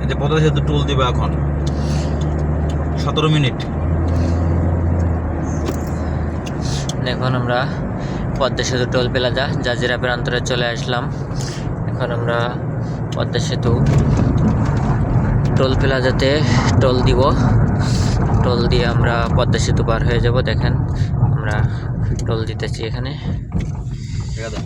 এই যে পদ্মা সেতু টোল দিবে এখন 17 মিনিট। এখন আমরা পদ্মা সেতু টোল প্লাজা জাজিরা প্রান্তরে চলে আসলাম। এখন আমরা পদ্মা সেতু টোল প্লাজাতে টোল দিব। টোল দিয়ে আমরা পদ্মা সেতু পার হয়ে যাব। দেখেন আমরা টোল দিতেছি এখানে। ঠিক আছে,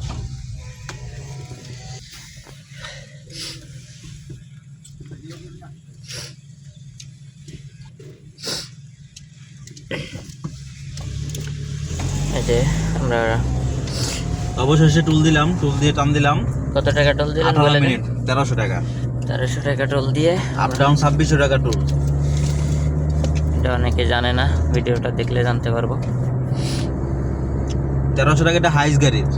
এই যে আমরা অবশেষে টোল দিলাম, টোল দিয়ে টান দিলাম। কত টাকা টোল দিলাম 18 বলে মিনিট 1300 টাকা, 1300 টাকা টোল দিয়ে। আপ ডাউন 2600 টাকা টোল। এটা অনেকে জানে না, ভিডিওটা দেখলে জানতে পারবো। 1300 টাকা এটা হাইস গাড়ির,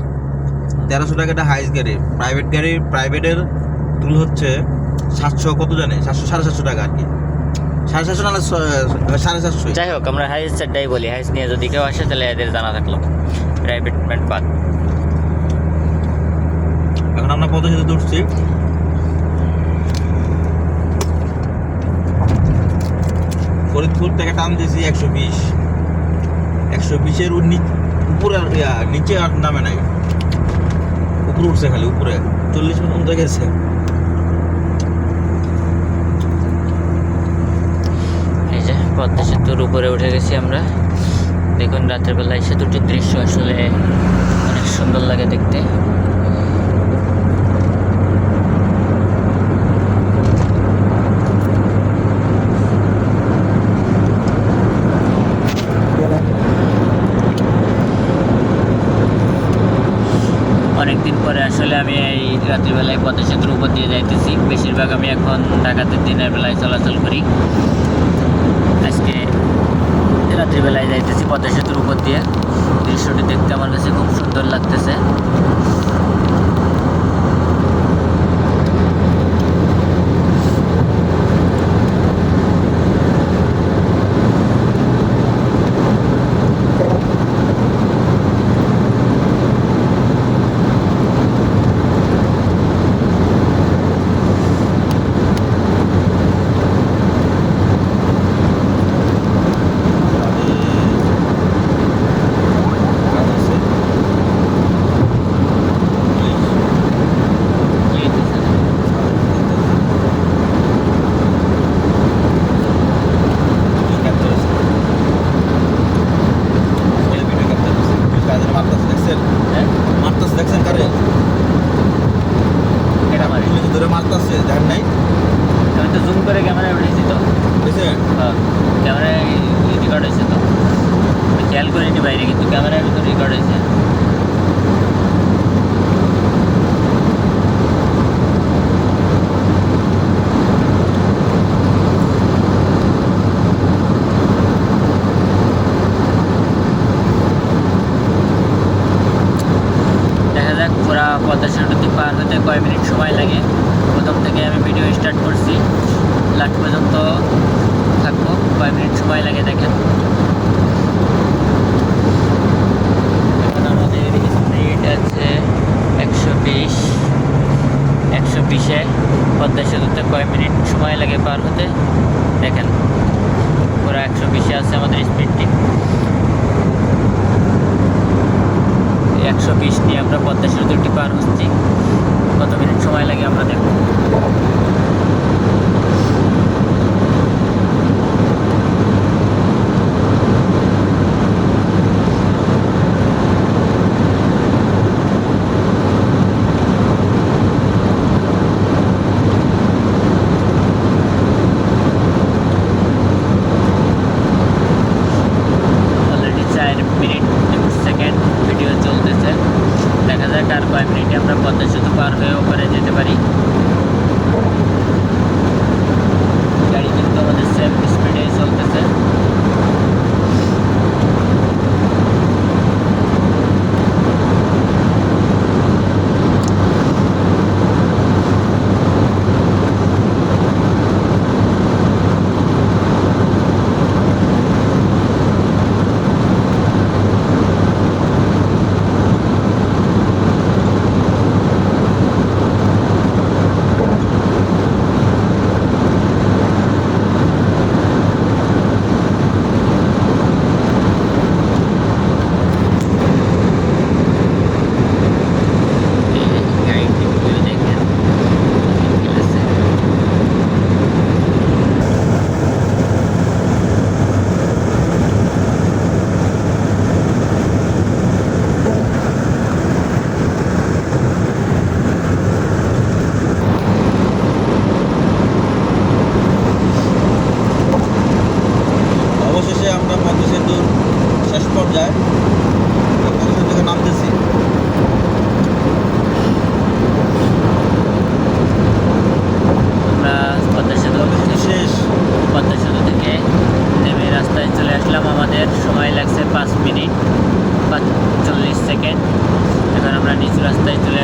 1300 টাকা এটা হাইস গাড়ি। প্রাইভেট গাড়ি, প্রাইভেটের টোল হচ্ছে 700 কত জানে, 700 750 টাকা আর কি, 750 না 750। যাই হোক, আমরা হাইস চারটাই বলি। হাইস নিয়ে যদি কেউ আসে তাহলে এদের জানা থাকলো, প্রাইভেট বাদ। এখন আমরা পদ্মা সেতু উঠছি। ফরিদপুর থেকে টান দিয়েছি 120, 120-এর উপরে নিচে আর নামে নাই, উপরে উঠছে, খালি উপরে 40 পর্যন্ত গেছে। এই যে পদ্মা সেতুর উপরে উঠে গেছি আমরা। দেখুন রাতের বেলায় সেতুটির দৃশ্য আসলে অনেক সুন্দর লাগে দেখতে। অনেকদিন পরে আসলে আমি এই রাত্রিবেলায় পদ্মা সেতুর উপর দিয়ে যাইতেছি। বেশিরভাগ আমি এখন ঢাকাতে দিনের বেলায় চলাচল করি। আজকে রাত্রিবেলায় যাইতেছি পদ্মা সেতুর উপর দিয়ে। দৃশ্যটি দেখতে আমার কাছে খুব সুন্দর লাগতেছে। দেখছেন কারে এটা মারি ধরে মারতেছে, দেখেন নাই? আমি তো জুম করে ক্যামেরায় উঠেছি তো। বুঝছেন? হ্যাঁ, ক্যামেরায় রেকর্ড হয়েছে তো। আমি খেয়াল করিনি বাইরে, কিন্তু ক্যামেরায় তো রেকর্ড হয়েছে। দেখা যাক পুরা পদ্মা সেতুটি পার হতে কয় মিনিট সময় লাগে। প্রথম থেকে আমি ভিডিও স্টার্ট করছি, লাস্ট পর্যন্ত থাকবো। কয় মিনিট সময় লাগে দেখেন। এখন আমাদের স্পিড আছে 120। 120-এ পদ্মা সেতুতে কয় মিনিট সময় লাগে পার হতে দেখেন। পুরা 120-এ আছে আমাদের স্পিডটি। 120 নিয়ে আমরা পদ্মা সেতুটি পার হচ্ছি। কত মিনিট সময় লাগে আমরা দেখব। অলরেডি 4 মিনিট 21 সেকেন্ড ভিডিও চলতেছে। দেখা যাক আর কয় মিনিটে আমরা পদ্মা সেতু পার হয়ে ওপারে যেতে পারি।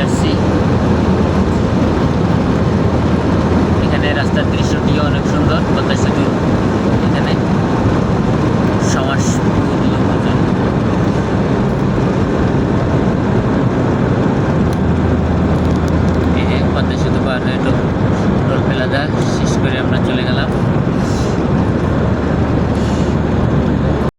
আসছি। এখানে রাস্তার দৃশ্যটিও অনেক সুন্দর। পদ্মা সেতু এখানে সমাজ পদ্মা সেতু পার হয়ে টোল প্লাজা শেষ করে আমরা চলে গেলাম